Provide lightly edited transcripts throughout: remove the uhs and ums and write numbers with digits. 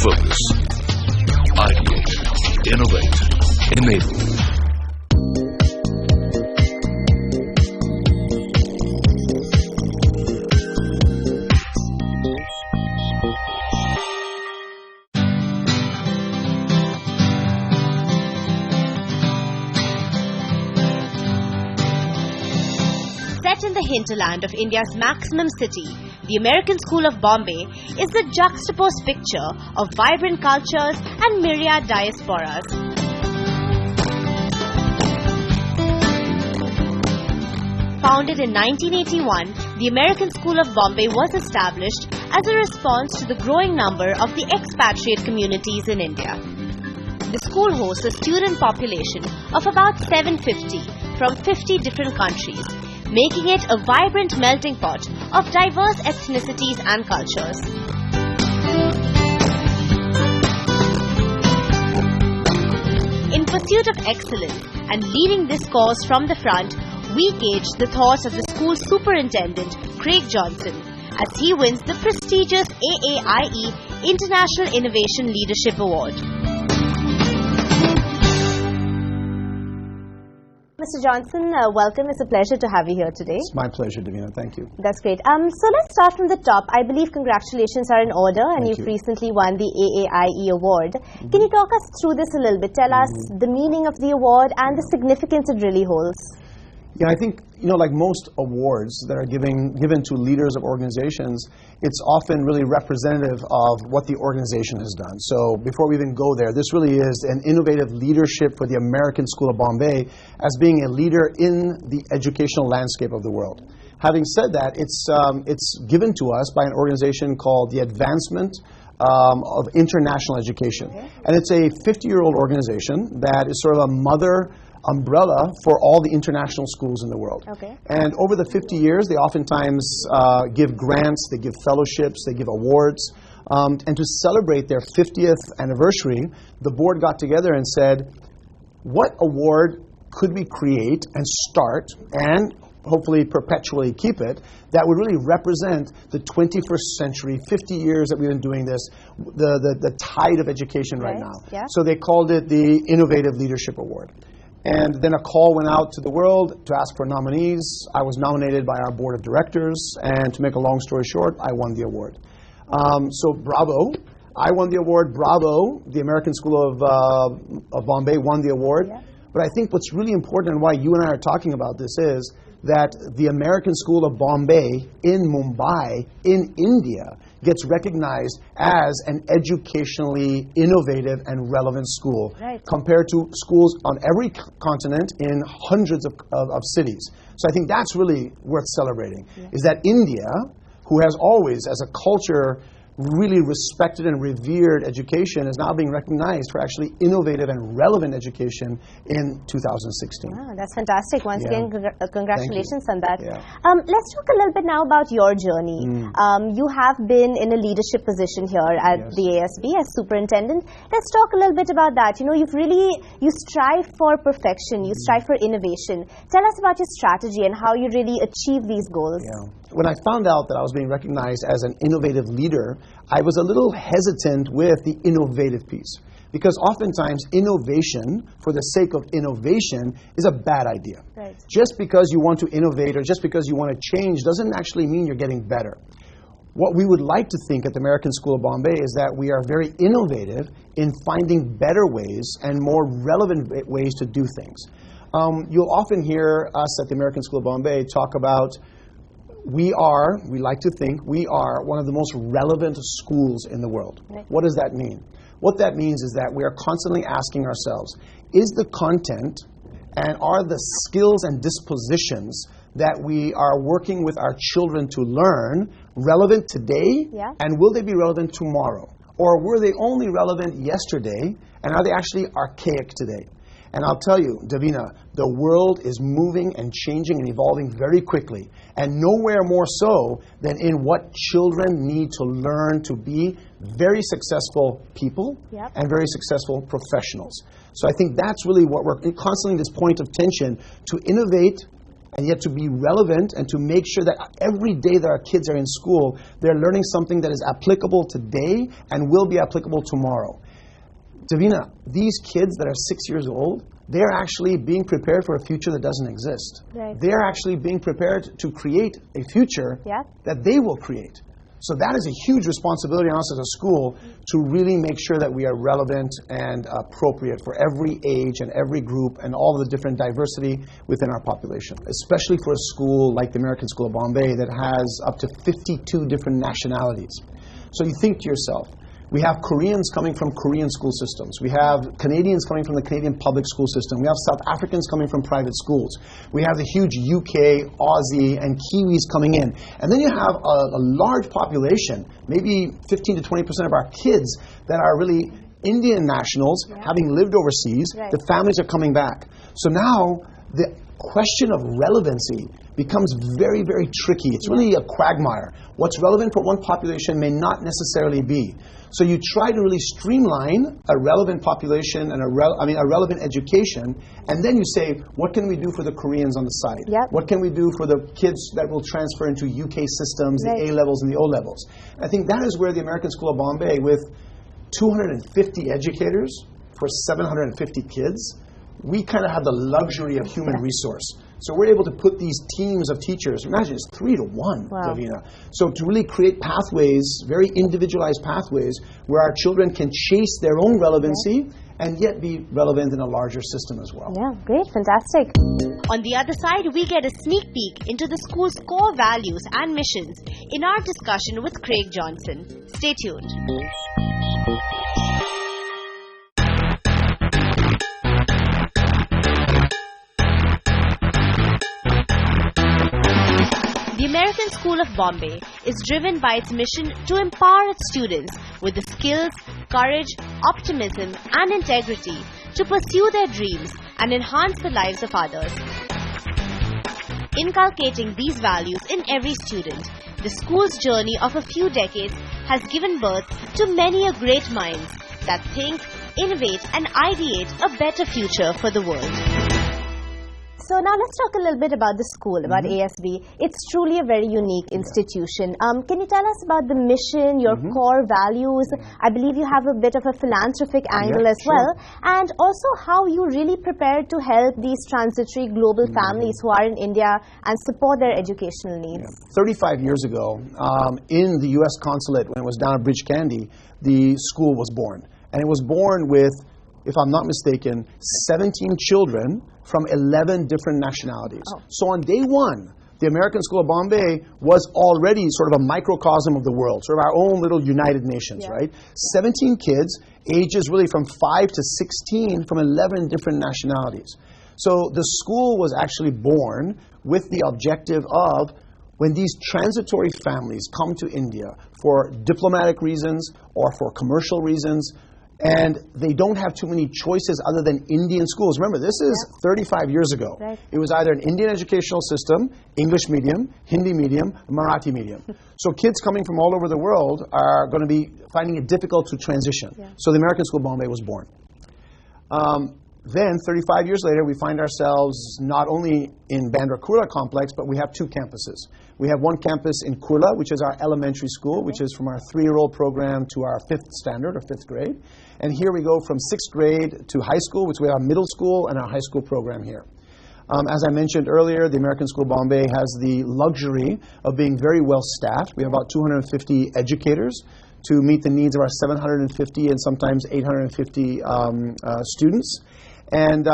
Focus. Ideate. Innovate. Enable. Set in the hinterland of India's maximum city, the American School of Bombay is the juxtaposed picture of vibrant cultures and myriad diasporas. Founded in 1981, the American School of Bombay was established as a response to the growing number of the expatriate communities in India. The school hosts a student population of about 750 from 50 different countries, making it a vibrant melting pot of diverse ethnicities and cultures. In pursuit of excellence and leading this cause from the front, we gauge the thoughts of the school's superintendent, Craig Johnson, as he wins the prestigious AAIE International Innovation Leadership Award. Mr. Johnson, welcome. It's a pleasure to have you here today. It's my pleasure, Davina. Thank you. That's great. So let's start from the top. I believe congratulations are in order, and Thank you've you. recently won the AAIE award. Can you talk us through this a little bit? Tell us the meaning of the award and the significance it really holds. Yeah, I think, like most awards that are given to leaders of organizations, it's often really representative of what the organization has done. So before we even go there, this really is an innovative leadership for the American School of Bombay as being a leader in the educational landscape of the world. Having said that, it's given to us by an organization called the Advancement of International Education. Okay. And it's a 50-year-old organization that is sort of a mother umbrella for all the international schools in the world. Okay. And over the 50 years, they oftentimes give grants, they give fellowships, they give awards. And to celebrate their 50th anniversary, the board got together and said, what award could we create and start and hopefully perpetually keep it, that would really represent the 21st century, 50 years that we've been doing this, the tide of education right now. Yeah. So they called it the Innovative Leadership Award. And then a call went out to the world to ask for nominees. I was nominated by our board of directors, and to make a long story short, I won the award. So bravo. I won the award. Bravo. The American School of Bombay won the award. Yeah. But I think what's really important and why you and I are talking about this is that the American School of Bombay in Mumbai, in India, gets recognized as an educationally innovative and relevant school, right, compared to schools on every continent in hundreds of cities. So I think that's really worth celebrating, is that India, who has always, as a culture, really respected and revered education, is now being recognized for actually innovative and relevant education in 2016. Wow, that's fantastic. Once again, congratulations on that. Yeah. Let's talk a little bit now about your journey. You have been in a leadership position here at the ASB as superintendent. Let's talk a little bit about that. You strive for perfection, you strive for innovation. Tell us about your strategy and how you really achieve these goals. Yeah. When I found out that I was being recognized as an innovative leader, I was a little hesitant with the innovative piece. Because oftentimes innovation, for the sake of innovation, is a bad idea. Right. Just because you want to innovate or just because you want to change doesn't actually mean you're getting better. What we would like to think at the American School of Bombay is that we are very innovative in finding better ways and more relevant ways to do things. You'll often hear us at the American School of Bombay talk about we like to think we are one of the most relevant schools in the world. Right. What does that mean? What that means is that we are constantly asking ourselves, is the content and are the skills and dispositions that we are working with our children to learn relevant today, and will they be relevant tomorrow? Or were they only relevant yesterday, and are they actually archaic today? And I'll tell you, Davina, the world is moving and changing and evolving very quickly, and nowhere more so than in what children need to learn to be very successful people and very successful professionals. So I think that's really what we're constantly this point of tension to innovate and yet to be relevant and to make sure that every day that our kids are in school, they're learning something that is applicable today and will be applicable tomorrow. Davina, these kids that are 6 years old, they're actually being prepared for a future that doesn't exist. Right. They're actually being prepared to create a future that they will create. So that is a huge responsibility on us as a school to really make sure that we are relevant and appropriate for every age and every group and all the different diversity within our population, especially for a school like the American School of Bombay that has up to 52 different nationalities. So you think to yourself, we have Koreans coming from Korean school systems. We have Canadians coming from the Canadian public school system. We have South Africans coming from private schools. We have the huge UK, Aussie, and Kiwis coming in. And then you have a large population, maybe 15 to 20% of our kids that are really Indian nationals, having lived overseas. The families are coming back. So now the question of relevancy becomes very, very tricky. It's really a quagmire. What's relevant for one population may not necessarily be. So you try to really streamline a relevant population and a relevant education, and then you say, what can we do for the Koreans on the side? What can we do for the kids that will transfer into UK systems, the A levels and the O levels? I think that is where the American School of Bombay, with 250 educators for 750 kids, we kind of have the luxury of human resource. So we're able to put these teams of teachers, imagine it's 3 to 1, Davina. So to really create pathways, very individualized pathways, where our children can chase their own relevancy and yet be relevant in a larger system as well. Yeah, great, fantastic. On the other side, we get a sneak peek into the school's core values and missions in our discussion with Craig Johnson. Stay tuned. The American School of Bombay is driven by its mission to empower its students with the skills, courage, optimism, and integrity to pursue their dreams and enhance the lives of others. Inculcating these values in every student, the school's journey of a few decades has given birth to many a great minds that think, innovate, and ideate a better future for the world. So now let's talk a little bit about the school, about ASB. It's truly a very unique institution. Can you tell us about the mission, your core values? I believe you have a bit of a philanthropic angle as well. And also how you really prepare to help these transitory global families who are in India and support their educational needs. 35 years ago, in the U.S. consulate, when it was down at Bridge Candy, the school was born. And it was born with, if I'm not mistaken, 17 children from 11 different nationalities. So on day one, the American School of Bombay was already sort of a microcosm of the world, sort of our own little United Nations, right? 17 kids, ages really from 5 to 16, from 11 different nationalities. So the school was actually born with the objective of, when these transitory families come to India for diplomatic reasons or for commercial reasons, and they don't have too many choices other than Indian schools. Remember, this is 35 years ago. It was either an Indian educational system, English medium, Hindi medium, Marathi medium. So kids coming from all over the world are going to be finding it difficult to transition. So the American School of Bombay was born. Then, 35 years later, we find ourselves not only in Bandra Kurla complex, but we have two campuses. We have one campus in Kurla, which is our elementary school, which is from our 3-year-old program to our 5th standard, or 5th grade. And here we go from 6th grade to high school, which we have our middle school and our high school program here. As I mentioned earlier, the American School of Bombay has the luxury of being very well staffed. We have about 250 educators to meet the needs of our 750 and sometimes 850 students. And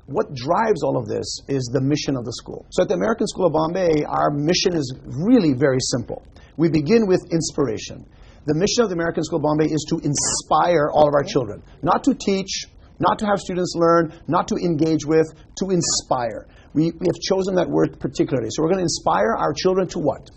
what drives all of this is the mission of the school. So at the American School of Bombay, our mission is really very simple. We begin with inspiration. The mission of the American School of Bombay is to inspire all of our children. Not to teach, not to have students learn, not to engage with, to inspire. We have chosen that word particularly. So we're going to inspire our children to what?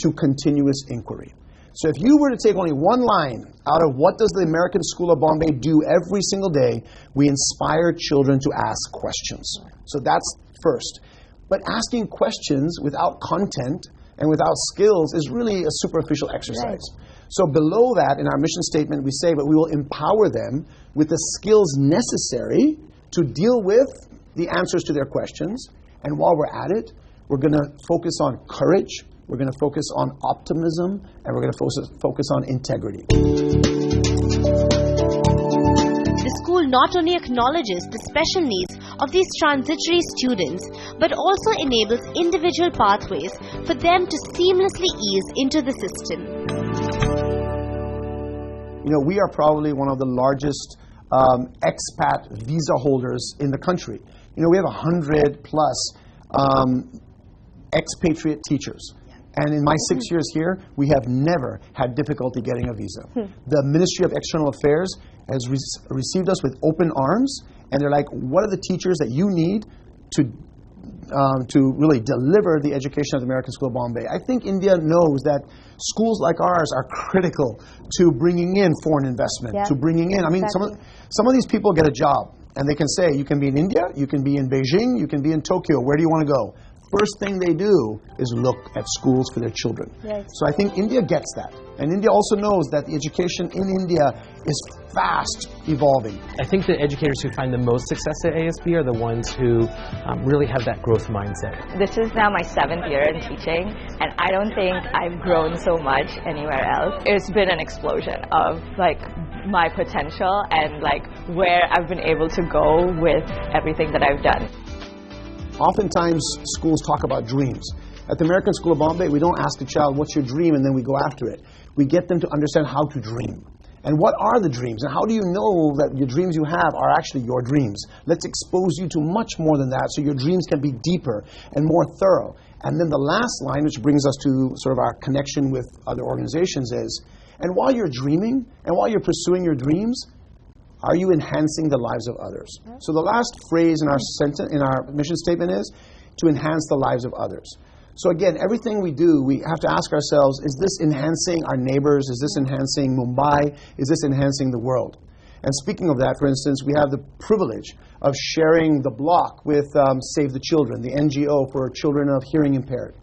To continuous inquiry. So if you were to take only one line out of what does the American School of Bombay do every single day, we inspire children to ask questions. So that's first. But asking questions without content and without skills is really a superficial exercise. So below that, in our mission statement, we say that we will empower them with the skills necessary to deal with the answers to their questions And while we're at it, we're going to focus on courage, we're going to focus on optimism, and we're going to focus on integrity. The school not only acknowledges the special needs of these transitory students, but also enables individual pathways for them to seamlessly ease into the system. You know, we are probably one of the largest expat visa holders in the country. You know, we have 100 plus expatriate teachers. And in my 6 years here, we have never had difficulty getting a visa. The Ministry of External Affairs has received us with open arms, and they're like, what are the teachers that you need to really deliver the education of the American School of Bombay? I think India knows that schools like ours are critical to bringing in foreign investment, to bringing in, I mean, some of these people get a job, and they can say, you can be in India, you can be in Beijing, you can be in Tokyo, where do you want to go? First thing they do is look at schools for their children. Yes. So I think India gets that. And India also knows that the education in India is fast evolving. I think the educators who find the most success at ASB are the ones who really have that growth mindset. This is now my 7th year in teaching, and I don't think I've grown so much anywhere else. It's been an explosion of like my potential and like where I've been able to go with everything that I've done. Oftentimes, schools talk about dreams. At the American School of Bombay, we don't ask a child, what's your dream, and then we go after it. We get them to understand how to dream. And what are the dreams? And how do you know that your dreams you have are actually your dreams? Let's expose you to much more than that so your dreams can be deeper and more thorough. And then the last line, which brings us to sort of our connection with other organizations is, and while you're dreaming, and while you're pursuing your dreams, are you enhancing the lives of others? So the last phrase in our sentence, in our mission statement is to enhance the lives of others. So again, everything we do, we have to ask ourselves, is this enhancing our neighbors? Is this enhancing Mumbai? Is this enhancing the world? And speaking of that, for instance, we have the privilege of sharing the block with Save the Children, the NGO for children of hearing impaired.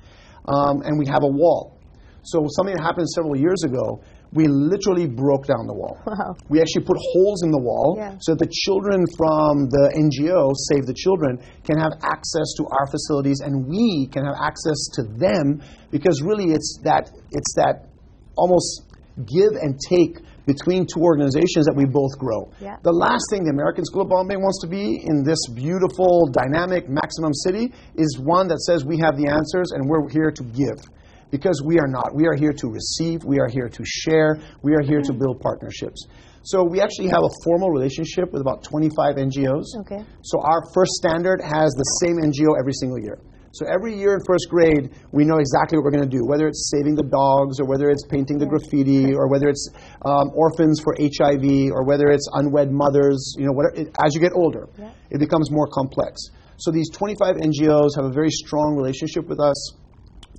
And we have a wall. So something that happened several years ago, we literally broke down the wall. Wow. We actually put holes in the wall so that the children from the NGO, Save the Children, can have access to our facilities and we can have access to them, because really it's that almost give and take between two organizations that we both grow. Yeah. The last thing the American School of Bombay wants to be in this beautiful, dynamic, maximum city is one that says we have the answers and we're here to give. Because we are not. We are here to receive. We are here to share. We are here to build partnerships. So we actually have a formal relationship with about 25 NGOs. Okay. So our first standard has the same NGO every single year. So every year in first grade, we know exactly what we're going to do, whether it's saving the dogs, or whether it's painting the graffiti, or whether it's orphans for HIV, or whether it's unwed mothers. You know, as you get older, it becomes more complex. So these 25 NGOs have a very strong relationship with us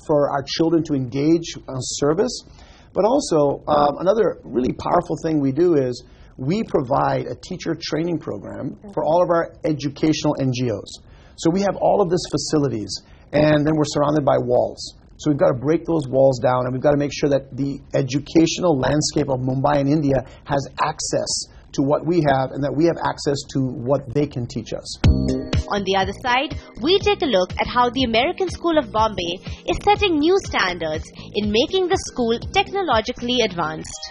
for our children to engage on service. But also, another really powerful thing we do is we provide a teacher training program for all of our educational NGOs. So we have all of these facilities, and then we're surrounded by walls. So we've got to break those walls down, and we've got to make sure that the educational landscape of Mumbai and India has access to what we have, and that we have access to what they can teach us. On the other side, we take a look at how the American School of Bombay is setting new standards in making the school technologically advanced.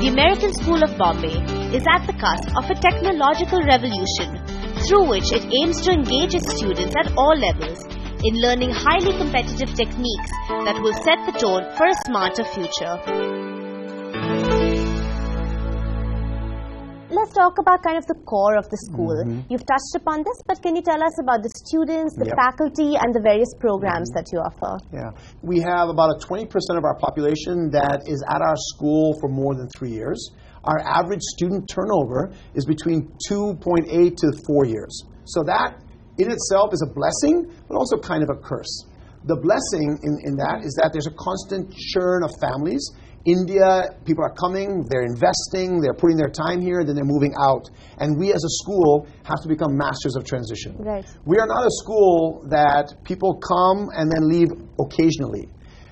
The American School of Bombay is at the cusp of a technological revolution through which it aims to engage its students at all levels in learning highly competitive techniques that will set the tone for a smarter future. Let's talk about kind of the core of the school. You've touched upon this, but can you tell us about the students, the faculty, and the various programs that you offer? Yeah. We have about 20% of our population that is at our school for more than 3 years. Our average student turnover is between 2.8 to 4 years. So that in itself is a blessing, but also kind of a curse. The blessing in that is that there's a constant churn of families. India, people are coming, they're investing, they're putting their time here, then they're moving out. And we as a school have to become masters of transition. Right. We are not a school that people come and then leave occasionally.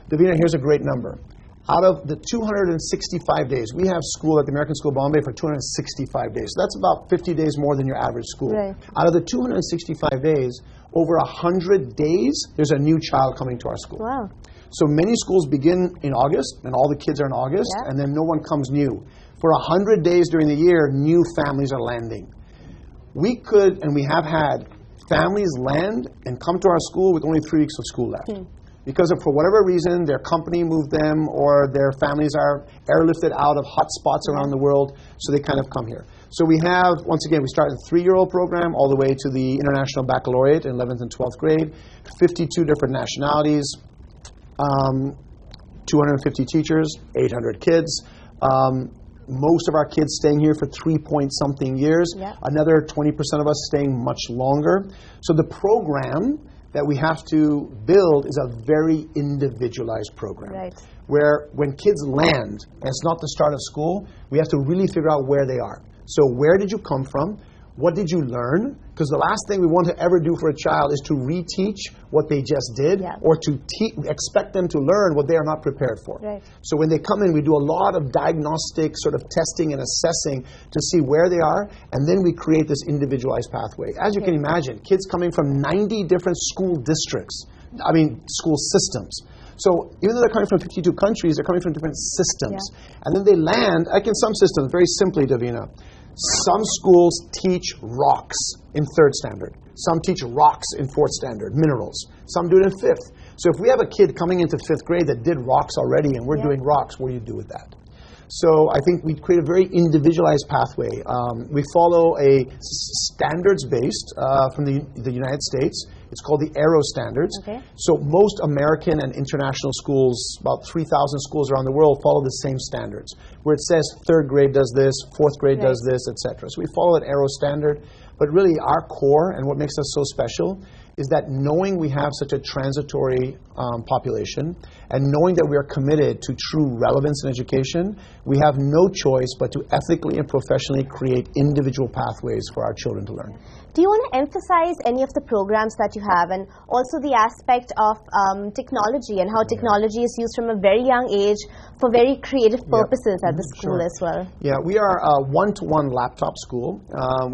Davina, here's a great number. Out of the 265 days, we have school at the American School of Bombay for 265 days. So that's about 50 days more than your average school. Right. Out of the 265 days, over 100 days, there's a new child coming to our school. Wow. So many schools begin in August, and all the kids are in August, Yeah. and then no one comes new. For 100 days during the year, new families are landing. We could, and we have had, families land and come to our school with only 3 weeks of school left. Because of, for whatever reason, their company moved them or their families are airlifted out of hot spots around the world, so they kind of come here. So we have, once again, we started a 3-year-old program all the way to the International Baccalaureate in 11th and 12th grade, 52 different nationalities, 250 teachers, 800 kids. Most of our kids staying here for 3-point-something years. Yeah. Another 20% of us staying much longer. So the program that we have to build is a very individualized program. Right. Where when kids land, and it's not the start of school, we have to really figure out where they are. So where did you come from? What did you learn? Because the last thing we want to ever do for a child is to reteach what they just did, or to expect them to learn what they are not prepared for. Right. So when they come in, we do a lot of diagnostic sort of testing and assessing to see where they are, and then we create this individualized pathway. As you can imagine, kids coming from 90 different school districts, school systems. So even though they're coming from 52 countries, they're coming from different systems. And then they land, like in some systems, very simply, Davina, some schools teach rocks in 3rd standard. Some teach rocks in 4th standard, minerals. Some do it in 5th. So if we have a kid coming into 5th grade that did rocks already and we're doing rocks, what do you do with that? So I think we create a very individualized pathway. We follow a standards-based from the United States. It's called the Aero Standards. Okay. So most American and international schools, about 3,000 schools around the world, follow the same standards, where it says 3rd grade does this, 4th grade does this, etc. So we follow an Aero Standard. But really our core and what makes us so special is that knowing we have such a transitory population and knowing that we are committed to true relevance in education, we have no choice but to ethically and professionally create individual pathways for our children to learn. Do you want to emphasize any of the programs that you have, and also the aspect of technology and how technology is used from a very young age for very creative purposes at the school as well? Yeah, we are a one-to-one laptop school,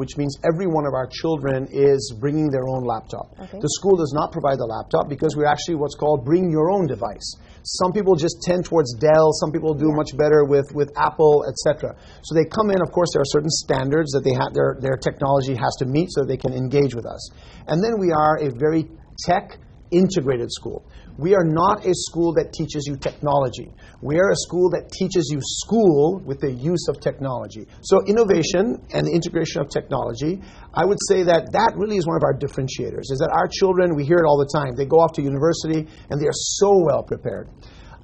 which means every one of our children is bringing their own laptop. The school does not provide the laptop because we're actually what's called bring your own device. Some people just tend towards Dell, some people do much better with Apple, etc. So they come in, of course, there are certain standards that they have, their technology has to meet so they can engage with us. And then we are a very tech-integrated school. We are not a school that teaches you technology. We are a school that teaches you school with the use of technology. So innovation and the integration of technology, I would say that that really is one of our differentiators, is that our children, we hear it all the time, they go off to university and they are so well prepared.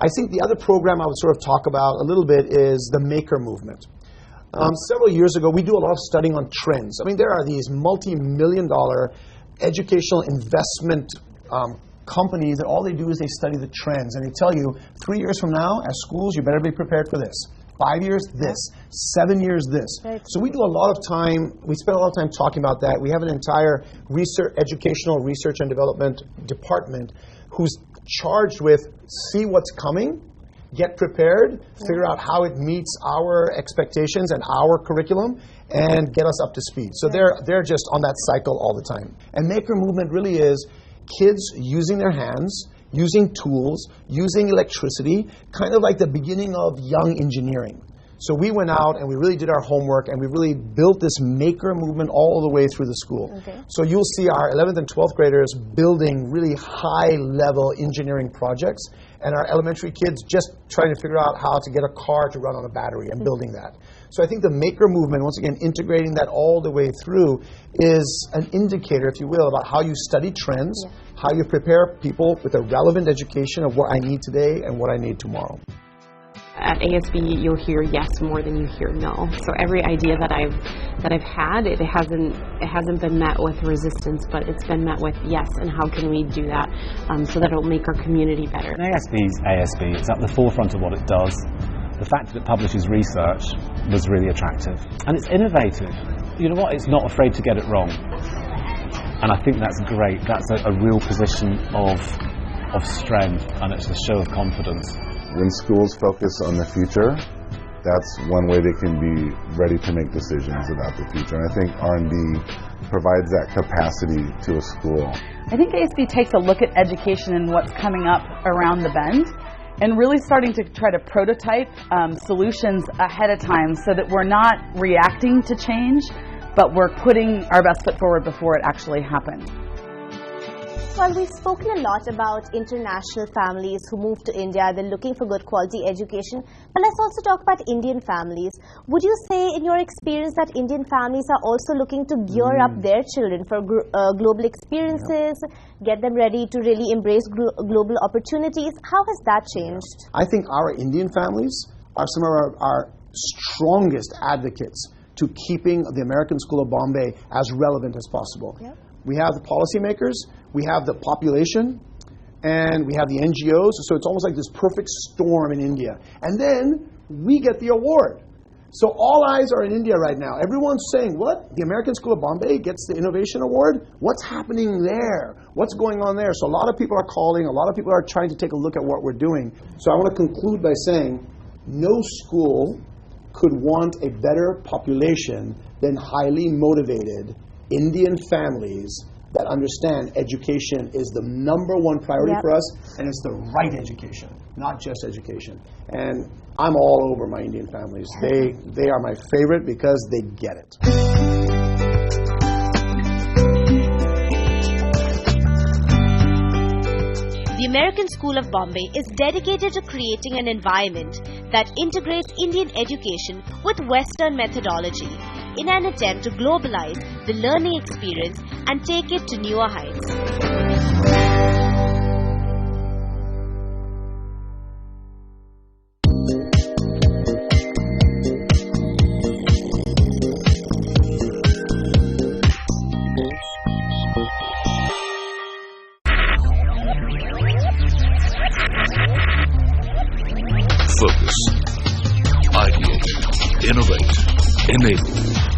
I think the other program I would sort of talk about a little bit is the maker movement. Several years ago, we do a lot of studying on trends. There are these multi-million-dollar educational investment companies that all they do is they study the trends, and they tell you 3 years from now, as schools, you better be prepared for this. 5 years, this. 7 years, this. Right. So we do a lot of time, we spend a lot of time talking about that. We have an entire educational research and development department who's charged with see what's coming, get prepared, figure out how it meets our expectations and our curriculum, and get us up to speed. So they're just on that cycle all the time. And Maker Movement really is kids using their hands, using tools, using electricity, kind of like the beginning of young engineering. So we went out and we really did our homework and we really built this maker movement all the way through the school. So you'll see our 11th and 12th graders building really high-level engineering projects, and our elementary kids just trying to figure out how to get a car to run on a battery and building that. So I think the maker movement, once again, integrating that all the way through is an indicator, if you will, about how you study trends, how you prepare people with a relevant education of what I need today and what I need tomorrow. At ASB, you'll hear yes more than you hear no. So every idea that I've had, it hasn't been met with resistance, but it's been met with yes. And how can we do that so that it'll make our community better? ASB's ASB. It's at the forefront of what it does. The fact that it publishes research was really attractive, and it's innovative. You know what? It's not afraid to get it wrong, and I think that's great. That's a real position of strength, and it's a show of confidence. When schools focus on the future, that's one way they can be ready to make decisions about the future. And I think R&D provides that capacity to a school. I think ASB takes a look at education and what's coming up around the bend and really starting to try to prototype solutions ahead of time so that we're not reacting to change, but we're putting our best foot forward before it actually happens. Well, we've spoken a lot about international families who move to India. They're looking for good quality education. But let's also talk about Indian families. Would you say, in your experience, that Indian families are also looking to gear up their children for global experiences, get them ready to really embrace global opportunities? How has that changed? I think our Indian families are some of our strongest advocates to keeping the American School of Bombay as relevant as possible. Yep. We have the policymakers, we have the population, and we have the NGOs. So it's almost like this perfect storm in India. And then we get the award. So all eyes are in India right now. Everyone's saying, what? The American School of Bombay gets the Innovation Award? What's happening there? What's going on there? So a lot of people are calling. A lot of people are trying to take a look at what we're doing. So I want to conclude by saying no school could want a better population than highly motivated Indian families that understand education is the #1 priority for us, and it's the right education, not just education. And I'm all over my Indian families. They are my favorite because they get it. The American School of Bombay is dedicated to creating an environment that integrates Indian education with Western methodology in an attempt to globalize the learning experience and take it to newer heights. Focus. Ideate. Innovate. Enable.